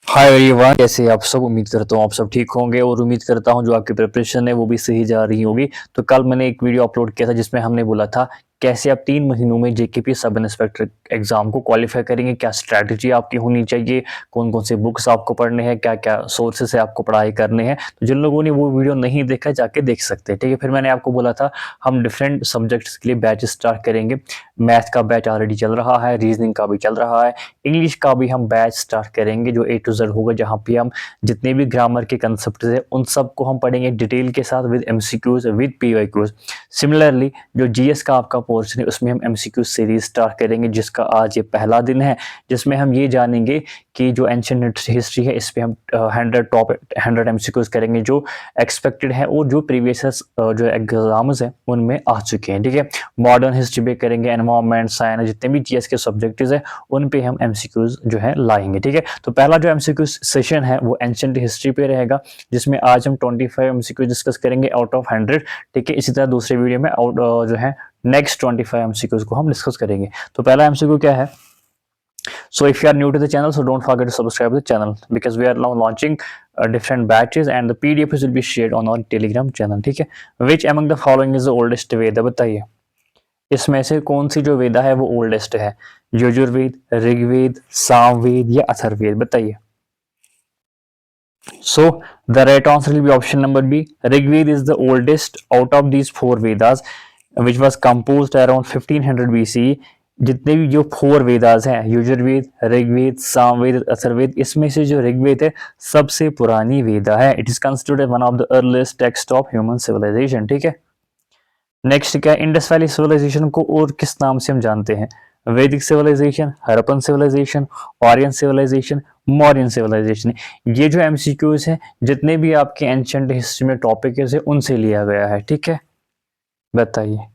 Hi everyone, कैसे आप सब। उम्मीद करता हूँ आप सब ठीक होंगे और उम्मीद करता हूँ जो आपकी प्रिपरेशन है वो भी सही जा रही होगी। तो कल मैंने एक वीडियो अपलोड किया था जिसमें हमने बोला था कैसे आप 3 महीनों में जेकेपी सब इंस्पेक्टर एग्जाम को क्वालिफाई करेंगे, क्या स्ट्रैटेजी आपकी होनी चाहिए, कौन कौन से बुक्स आपको पढ़ने हैं, क्या क्या सोर्सेस से आपको पढ़ाई करने हैं। तो जिन लोगों ने वो वीडियो नहीं देखा जाके देख सकते हैं, ठीक है। फिर मैंने आपको बोला था हम डिफरेंट सब्जेक्ट्स के लिए बैच स्टार्ट करेंगे। मैथ का बैच ऑलरेडी चल रहा है, रीजनिंग का भी चल रहा है, इंग्लिश का भी हम बैच स्टार्ट करेंगे जो A to Z होगा, जहाँ पे हम जितने भी ग्रामर के कंसेप्ट है उन सबको हम पढ़ेंगे डिटेल के साथ with MCQs with PYQs। Similarly जो GS का आपका पोर्शन है उसमें हम MCQ सीरीज स्टार्ट करेंगे, जिसका आज ये पहला दिन है, जिसमें हम ये जानेंगे कि जो एंशिएंट हिस्ट्री है इस पे हम 100 MCQs करेंगे जो एक्सपेक्टेड है और जो प्रीवियस जो एग्जाम्स हैं उनमें आ चुके हैं, ठीक है। मॉडर्न हिस्ट्री पे करेंगे, एनवायरमेंट साइंस, जितने भी GS के सब्जेक्ट्स हैं उन पे हम MCQs जो है लाएंगे, ठीक है। तो पहला जो MCQ सेशन है वो एंशिएंट हिस्ट्री पे रहेगा, जिसमें आज हम 25 MCQ डिस्कस करेंगे आउट ऑफ 100, ठीक है। इसी तरह दूसरे वीडियो में जो है नेक्स्ट 25 MCQs को हम डिस्कस करेंगे। तो पहला MCQ क्या है? So if you are new to the channel, so don't forget to subscribe to the channel because we are now launching different batches and the PDFs will be shared on our Telegram channel, ठीक है। Which among the following is the oldest Veda? बताइए इसमें से कौन सी जो वेदा है वो oldest है? यजुर्वेद, ऋग्वेद, सामवेद या अथर्ववेद? बताइए। So the right answer will be option number B. Rigved is the oldest out of these 4 Vedas, which was composed around 1500 BCE. जितने भी जो 4 वेदास हैं, यजुर्वेद, ऋग्वेद, सामवेद, अथर्ववेद, इसमें से जो ऋग्वेद है सबसे पुरानी वेदा है। It is considered one of the earliest text of human civilisation, ठीक है। नेक्स्ट क्या है? इंडस वैली सिविलाइजेशन को और किस नाम से हम जानते हैं? Vedic civilisation, Harappan civilisation, Aryan civilisation, Mauryan civilisation. ये जो MCQs हैं जितने भी आपके एंशिएंट हिस्ट्री में टॉपिक है उनसे लिया गया है, ठीक है। बताइए।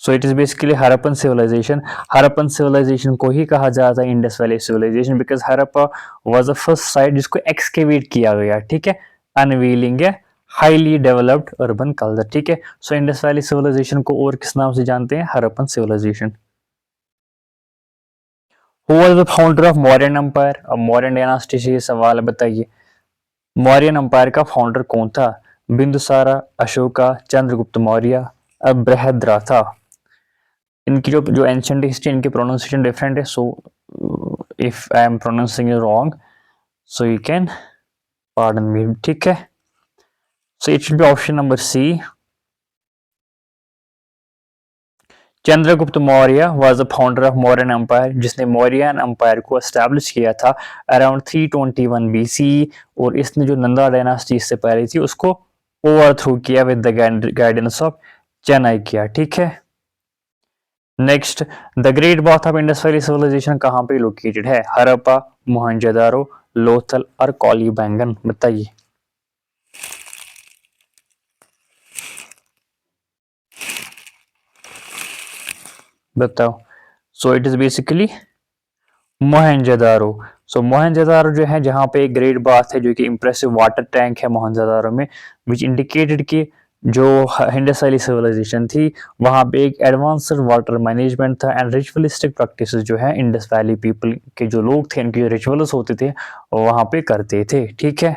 So it is basically Harappan civilisation. Harappan civilisation को ही कहा जाता है Indus valley civilisation because Harappa was the first site जिसको एक्सकेवेट किया गया, ठीक है। अनवीलिंग है हाईली डेवलप्ड अर्बन कल्चर, ठीक है। सो इंडस वैली सिविलाइजेशन को और किस नाम से जानते हैं? Harappan civilisation. Who was the founder of Mauryan empire? अब मौर्यन डायनास्टी से ये सवाल है, बताइए मौर्यन एम्पायर का फाउंडर कौन था? बिंदुसारा, अशोका, चंद्रगुप्त मौर्य, बृहद्रथ। इनकी जो एंशिएंट हिस्ट्री, इनकी प्रोनाउंसिएशन डिफरेंट है, so if I am pronouncing it wrong so you can pardon me, ठीक है। So it should be option number C. Chandragupta Maurya was the founder of Mauryan empire, जिसने मौर्यन एम्पायर को एस्टैब्लिश किया था अराउंड 321 BC, और इसने जो नंदा डायनास्टी से पहले थी उसको ओवरथ्रो किया with the guidance of Chanakya, ठीक है। Next, the great bath of Indus valley civilization कहाँ पे लोकेटेड है? हड़प्पा, मोहनजोदारो, लोथल और कॉलीबंगन? बताइए। बताओ। So it is basically Mohenjodaro. So Mohenjodaro जो है, जहाँ पे एक ग्रेट बाथ है जो कि इंप्रेसिव वाटर टैंक है मोहनजोदारो में, विच इंडिकेटेड कि जो इंडस वैली सिविलाइजेशन थी वहाँ पे एक एडवांस्ड वाटर मैनेजमेंट था एंड रिचुअलिस्टिक प्रैक्टिसेस जो है इंडस वैली पीपल के जो लोग थे इनके जो रिचुअल्स होते थे वहाँ पे करते थे, ठीक है।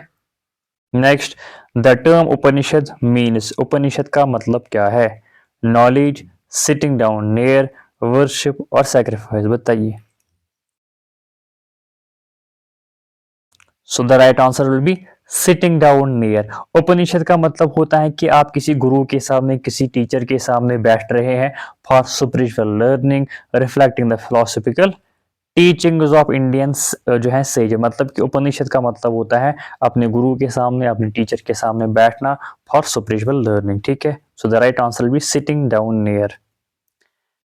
Next, the term Upanishad means, Upanishad का मतलब क्या है? Knowledge, sitting down near, worship और सैक्रिफाइस? बताइए। So the right answer will be sitting down near. Upanishad का मतलब होता है कि आप किसी गुरु के सामने, किसी टीचर के सामने बैठ रहे हैं for spiritual learning, reflecting the philosophical teachings of Indians जो है सेज। मतलब कि उपनिषद का मतलब होता है अपने गुरु के सामने, अपने टीचर के सामने बैठना फॉर स्पिरिचुअल लर्निंग, ठीक है। So the right answer will be sitting down near.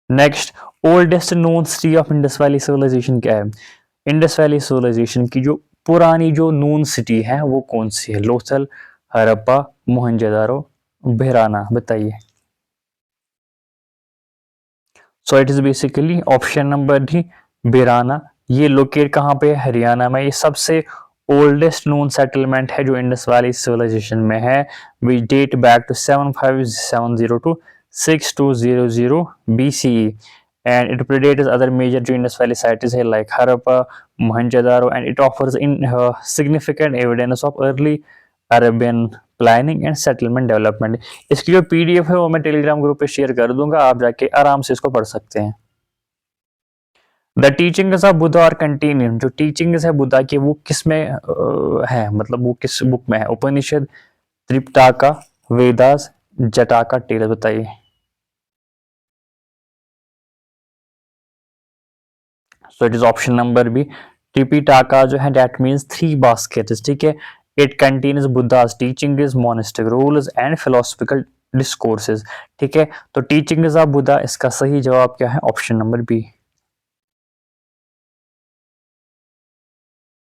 Next, oldest known city of Indus valley civilization क्या है? इंडस वैली सिविलाइजेशन की जो पुरानी जो नून सिटी है वो कौन सी है? लोथल, हड़प्पा, मोहनजोदारो, बेराना? बताइए। So it is basically option number D, बेराना। ये लोकेट कहाँ पे है? हरियाणा में। ये सबसे ओल्डेस्ट नोन सेटलमेंट है जो इंडस वैली सिविलाइजेशन में है, which date back to 7570 to 6200 BCE and it predates other major जो Indus Valley sites है like Harappa, Mohenjo-daro, and it offers in significant evidence of early Arabian planning and settlement development. इसकी जो PDF है वो मैं Telegram group पे share कर दूंगा, आप जाके आराम से इसको पढ़ सकते हैं। The teachings of Buddha are continued, जो टीचिंग्स है बुद्धा की वो किस में है, मतलब वो किस बुक में है? उपनिषद, त्रिपिटका, वेदास, जटाका टेलस, बताइए। So it is option number B, Tripitaka जो है दैट मींस 3 बास्केट्स, ठीक है। It contains Buddha's teachings, monastic rules and philosophical discourses, ठीक है। तो टीचिंग्स ऑफ बुद्धा, इसका सही जवाब क्या है? Option number B.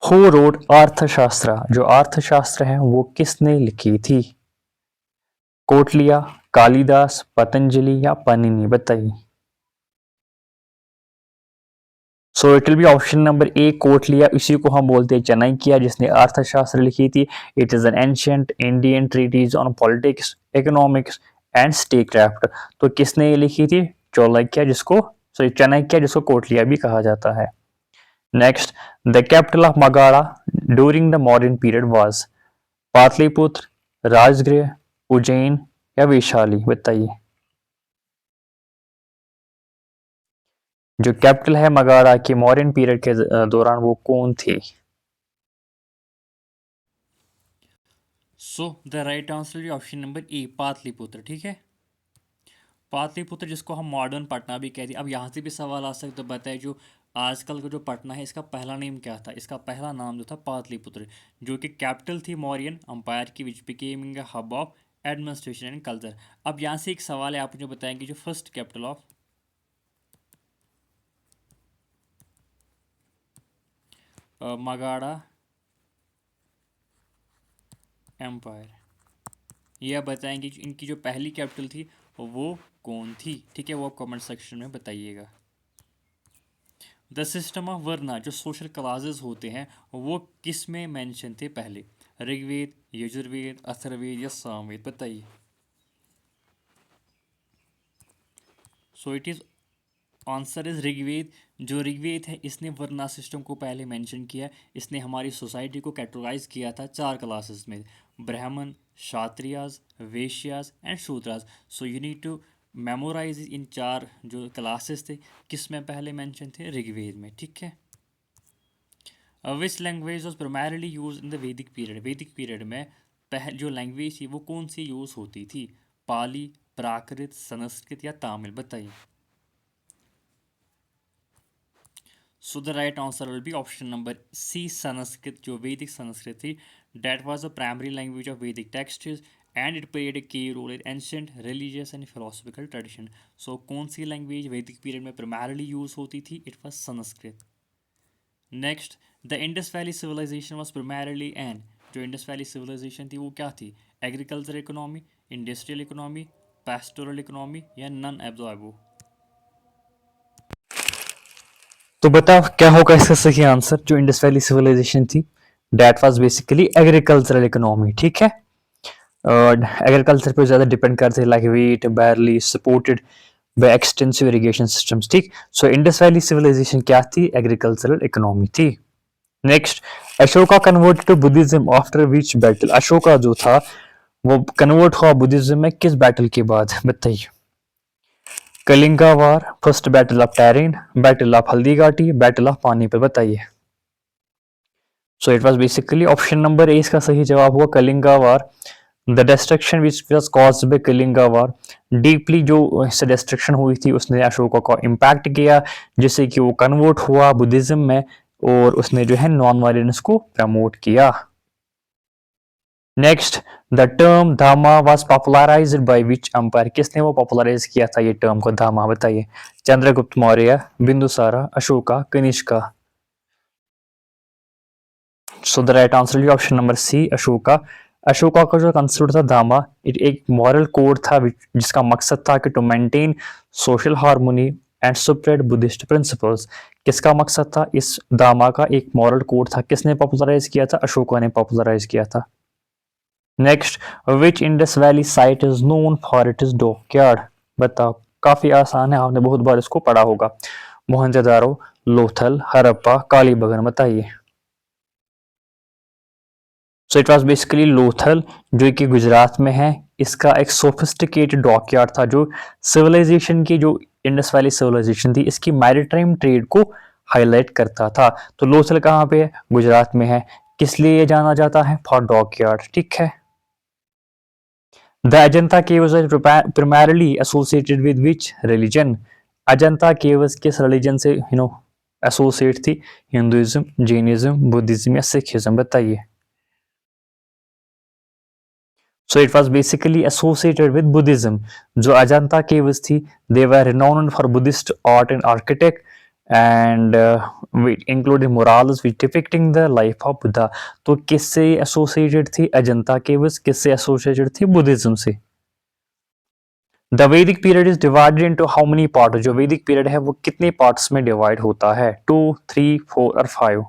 Who wrote Arthashastra, जो अर्थशास्त्र है वो किसने लिखी थी? कोटलिया, कालिदास, पतंजलि या पाणिनि, बताइए। So it will be option number A, Kautilya. इसी को हम बोलते हैं चाणक्य, जिसने अर्थशास्त्र लिखी थी। It is an ancient Indian treatise on politics, economics and statecraft. तो किसने ये लिखी थी? चाणक्य, जिसको सॉरी चाणक्य, जिसको कोटलिया भी कहा जाता है। Next, the capital of Magadha during the modern period was Pataliputra, Rajgriha, Ujjain या वैशाली, बताइए। जो कैपिटल है मगधा की मौर्यन पीरियड के दौरान वो कौन थी? सो the right answer option number ए, पाटलिपुत्र, ठीक है। पाटलिपुत्र, जिसको हम मॉडर्न पटना भी कहते हैं। अब यहाँ से भी सवाल आ सकता है, बताए जो आजकल का जो पटना है इसका पहला नेम क्या था? इसका पहला नाम जो था पाटलिपुत्र, जो कि कैपिटल थी मौर्यन अंपायर की, which becoming a hub of administration and culture. अब यहाँ से एक सवाल है, आप मुझे बताएंगे जो first capital of Magadha empire, यह बताएंगे कि इनकी जो पहली कैपिटल थी वो कौन थी, ठीक है। वो आप कमेंट सेक्शन में बताइएगा। द सिस्टम ऑफ वर्ना, जो सोशल क्लासेस होते हैं वो किस में मेंशन थे पहले? ऋग्वेद, यजुर्वेद, अथर्ववेद या सामवेद, बताइए। So it is answer is Rigveda. जो ऋग्वेद है इसने वर्ना सिस्टम को पहले मेंशन किया। इसने हमारी सोसाइटी को कैटेगराइज किया था 4 क्लासेस में, Brahmin, Kshatriyas, Vaishyas and Shudras. So you need to memorise in 4 जो क्लासेस थे, किस में पहले मेंशन थे? ऋग्वेद में, ठीक है। Which language was primarily use in the वैदिक पीरियड, वैदिक पीरियड में जो लैंग्वेज थी वो कौन सी यूज होती थी? पाली, प्राकृत, संस्कृत या तमिल, बताइए। So the right answer will be option number C, Sanskrit. जो वैदिक संस्कृत थी that was the primary language of Vedic texts and it played a key role in ancient religious and philosophical tradition. So कौन सी लैंग्वेज वैदिक पीरियड में primarily use होती थी? It was Sanskrit. Next, the Indus valley civilisation was primarily and, जो Indus valley civilisation थी वो क्या थी? Agriculture economy, industrial economy, pastoral economy या नन ऑफ द अबव। तो बताओ क्या होगा इसका सही आंसर? जो इंडस वैली सिविलाइजेशन थी that was basically agricultural economy, ठीक है। एग्रीकल्चर पे ज्यादा डिपेंड करते हैं, like wheat, barley, supported by extensive irrigation systems, ठीक। सो इंडस वैली सिविलाइजेशन क्या थी? एग्रीकल्चरल इकोनॉमी थी। Next, Ashoka convert to Buddhism after which battle, Ashoka जो था वो कन्वर्ट हुआ बुद्धिज्म में किस बैटल के बाद, बताइए। Kalinga war, first battle of Tarain, battle of Haldighati, battle of Panipat, बताइए। So it was basically option number A, इसका सही जवाब हुआ Kalinga war. The destruction which was caused by Kalinga war, deeply जो इससे डिस्ट्रक्शन हुई थी उसने अशोका को इम्पैक्ट किया, जिससे कि वो कन्वर्ट हुआ बुद्धिज्म में और उसने जो है नॉन वायलेंस को प्रमोट किया। Next, the term dhamma was popularized by which empire, किसने वो पॉपुलराइज किया था ये टर्म को धामा, बताइए। Chandragupta Maurya, Bindusara, Ashoka, Kanishka. So the right answer is option number C, Ashoka. Ashoka का जो कंसेप्ट था धामा, एक मॉरल कोड था जिसका मकसद था कि to maintain social harmony and spread Buddhist principles. किसका मकसद था? इस धामा का एक मॉरल कोड था। किसने पॉपुलराइज किया था? अशोका ने पॉपुलराइज किया था। Next, which Indus valley site is known for it is dockyard, बताओ। काफी आसान है, आपने बहुत बार इसको पढ़ा होगा। मोहनजोदारो, लोथल, हड़प्पा, कालीबंगन, बताइए। So it was basically Lothal, जो कि गुजरात में है। इसका एक सोफिस्टिकेटेड डॉकयार्ड था, जो सिविलाइजेशन की, जो इंडस वैली सिविलाइजेशन थी, इसकी मैरिटाइम ट्रेड को हाईलाइट करता था। तो लोथल कहाँ पे है? गुजरात में है। किस लिए ये जाना जाता है? फॉर डॉकयार्ड, ठीक है। The Ajanta caves are primarily associated with which religion? Ajanta caves किस रिलीजन से एसोसिएट थी? हिंदुइज्म, जैनिज्म, बुद्धिज्म या सिखिज्म, बताइए। So it was basically associated with Buddhism. जो अजंता केव्स थी, they were renowned for Buddhist art and architect, and including murals which depicting the life of Buddha. तो किससे associated थी Ajanta caves? किससे associated थी? Buddhism से। द वैदिक period is divided into how many part? जो वैदिक पीरियड है वो कितने पार्ट्स में डिवाइड होता है? 2, 3, 4 और 5?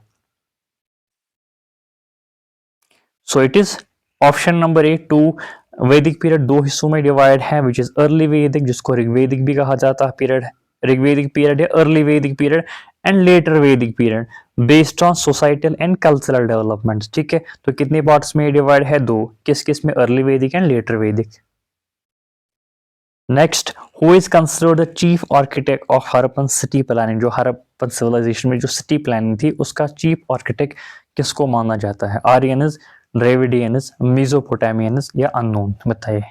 सो इट इज ऑप्शन नंबर ए 2। वैदिक पीरियड दो हिस्सों में डिवाइड है, विच इज अर्ली वैदिक, जिसको ऋग्वेदिक भी कहा जाता है पीरियड, ऋग्वेदिक पीरियड है अर्ली वैदिक पीरियड, एंड लेटर वैदिक period, based on societal and cultural development, ठीक है। तो कितने पार्ट्स में डिवाइड है? दो। किस किस में? अर्ली वैदिक एंड लेटर वैदिक। Next, who is considered the chief architect of Harappan city planning? जो हरप्पन सिविलाइजेशन में जो सिटी प्लानिंग थी, उसका चीफ आर्किटेक्ट किसको माना जाता है? आर्यनस, ड्रेविडियंस, मेसोपोटामियंस या अननोन, बताइए।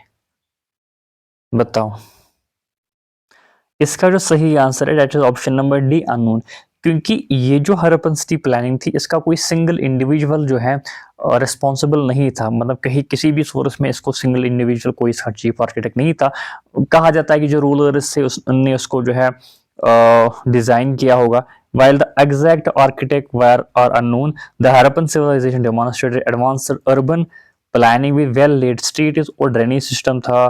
बताओ। इसका जो सही आंसर है that is option number D, unknown. क्योंकि ये जो हरप्पन सिटी प्लानिंग थी, इसका कोई सिंगल इंडिविजुअल जो है रिस्पॉन्सिबल नहीं था। मतलब कहीं किसी भी सोर्स में इसको सिंगल इंडिविजुअल कोई इसका चीफ आर्किटेक्ट नहीं था। कहा जाता है कि जो रूलर्स से उनने उसको जो है डिजाइन किया होगा। While the exact architect were are unknown, the Harappan civilization demonstrated advanced urban planning भी, वेल लेड स्ट्रीट्स और ड्रेनेज सिस्टम था,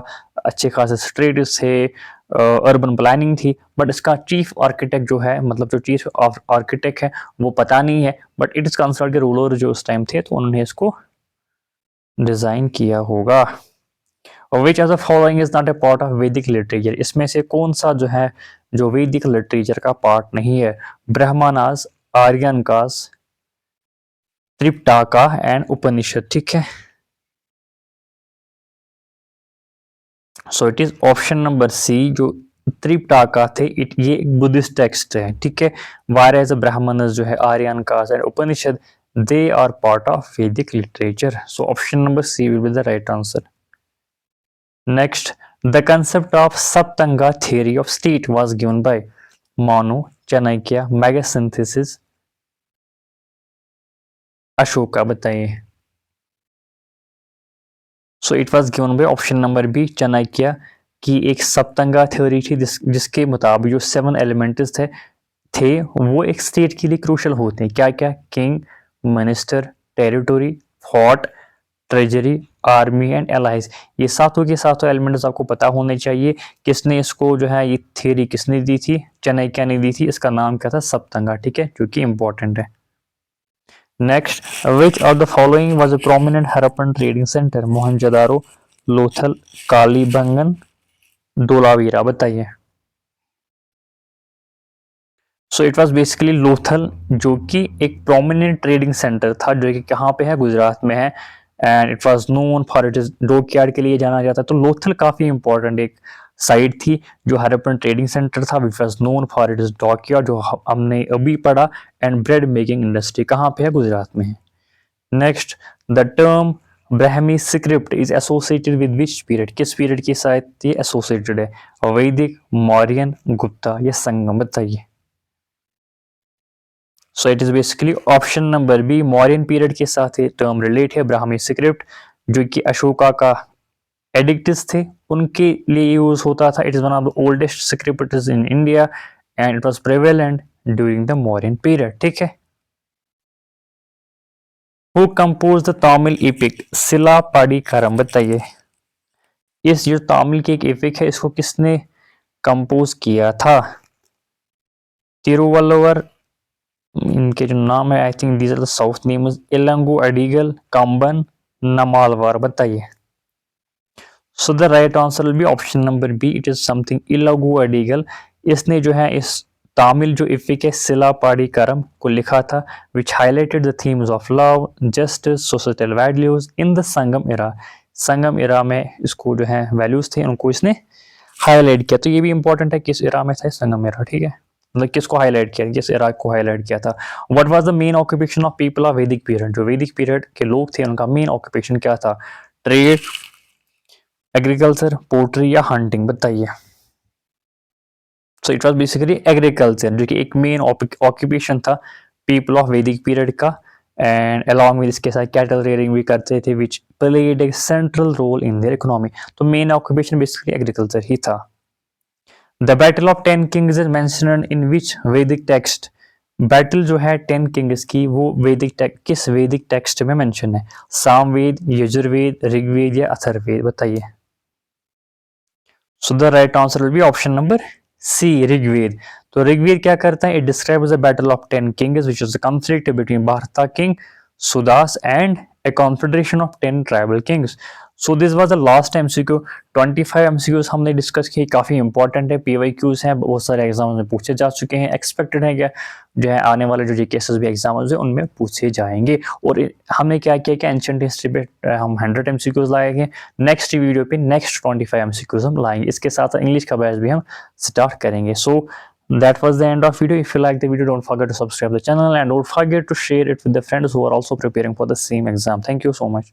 अच्छे खासे स्ट्रीट्स थे, अर्बन प्लानिंग थी। बट इसका चीफ आर्किटेक्ट जो है, मतलब जो चीफ आर्किटेक्ट है, वो पता नहीं है। बट इट इज कंसिडर्ड के रूलर जो उस टाइम थे, तो उन्होंने इसको डिजाइन किया होगा। Which as a following is not a part of Vedic literature? इसमें से कौन सा जो है जो वैदिक लिटरेचर का पार्ट नहीं है? ब्रह्मनास, आर्यनकास, त्रिपिटका एंड उपनिषद, ठीक है। So it is option number C, जो त्रिपिटका थे, ये एक बुद्धिस्ट टेक्स्ट है, ठीक है। वायरस ब्राह्मणस जो है, Aryan caste and Upanishad, they are part of Vedic literature. So option number C will be the right answer. Next, the concept of Saptanga theory of state was given by Manu, Chanakya, Megasthenes, Ashoka, बताइए। So it was given by option number B, Chanakya की एक सप्तंगा theory थी, जिसके मुताबिक जो 7 elements थे वो एक स्टेट के लिए क्रूशल होते हैं। क्या क्या? King, minister, territory, fort, treasury, army and allies. ये सातों के सातों एलिमेंट्स आपको पता होने चाहिए। किसने इसको जो है, ये थ्योरी किसने दी थी? चाणक्य ने दी थी। इसका नाम क्या था? सप्तंगा, ठीक है, जो कि इंपॉर्टेंट है। Next, which of the following was a prominent Harappan trading centre? Mohenjodaro, Lothal, Kalibangan, Dholavira, बताइए। So it was basically Lothal, जो कि एक प्रोमिनेंट ट्रेडिंग सेंटर था, जो कि कहाँ पे है? गुजरात में है। And it was known for it is dockyard के लिए जाना जाता है। तो लोथल काफी इंपॉर्टेंट एक साइट थी, जो हरप्पन ट्रेडिंग सेंटर था, which was known for it is dockyard, जो हमने अभी पढ़ा। एंड ब्रेड मेकिंग इंडस्ट्री कहाँ पे है? गुजरात में है। Next, the term Brahmi script is associated with which period? किस पीरियड के साथ ये एसोसिएटेड है? वैदिक, मौर्यन, गुप्ता या संगम, बताइए। So it is basically option number B, Mauryan period के साथ ये टर्म रिलेट है। ब्राह्मी स्क्रिप्ट, जो कि अशोका का एडिक्ट्स थे, उनके लिए यूज होता था। It is one of the oldest scripts in India and it was prevalent during the Mauryan period, ठीक है। Who compose the Tamil epic Silappatikaram, बताइए। इस जो तमिल की एक एपिक है, इसको किसने कंपोज किया था? तिरुवल्लुवर, इनके जो नाम है, I think these are the south names, Ilango Adigal, Kamban, Nammalvar, बताइए। So the right answer will be option number B, it is something Ilango Adigal. इसने जो है इस तामिल जो इफ़ी के सिलापाड़ी करम को लिखा था, which highlighted the themes of love, justice, societal values in the Sangam era. Sangam era में इसको जो है वैल्यूज थे उनको इसने हाईलाइट किया। तो ये भी इंपॉर्टेंट है किस इरा में था संगम इरा, ठीक है, मतलब किसको हाईलाइट किया, किस इरा को हाईलाइट किया था। What was the main occupation of people of Vedic period, जो वैदिक पीरियड के लोग थे उनका मेन ऑक्यूपेशन क्या था, ट्रेड, एग्रीकल्चर, पोल्ट्री या हंटिंग, बताइए। So it was basically agriculture, जो कि एक मेन ऑक्यूपेशन था पीपल ऑफ वैदिक पीरियड का। एंड अलॉन्ग विद इसके साथ कैटल रेयरिंग भी करते थे, which played a central role in their economy. तो मेन ऑक्यूपेशन बेसिकली एग्रीकल्चर ही था। The battle of 10 kings is mentioned in which Vedic text. Battle जो है 10 किंग्स की वो किस वैदिक टेक्स्ट में मेंशन है, सामवेद, यजुर्वेद, ऋग्वेद या अथर्ववेद, बताइए। So the right answer will be option number C, Rigveda. तो ऋग्वेद क्या करता है, it describes the battle of 10 kings which was the conflict between Bharata king Sudas and a confederation of 10 tribal kings. So this was the last MCQ। 25 MCQs हमने discuss किए, काफ़ी important है, PYQs हैं, बहुत सारे एग्जाम में पूछे जा चुके हैं, एक्सपेक्टेड है क्या जो है आने वाले जो GK भी एग्जाम है उनमें पूछे जाएंगे। और हमने क्या किया कि एंशिएंट हिस्ट्री पे हम 100 MCQs लाएंगे, नेक्स्ट वीडियो पे नेक्स्ट 25 MCQs हम लाएंगे, इसके साथ इंग्लिश का बैच भी हम स्टार्ट करेंगे। सो that was the end of video. If you like the video, don't forget to subscribe the channel and don't forget to share it with the friends who are also preparing for the same exam. Thank you so much.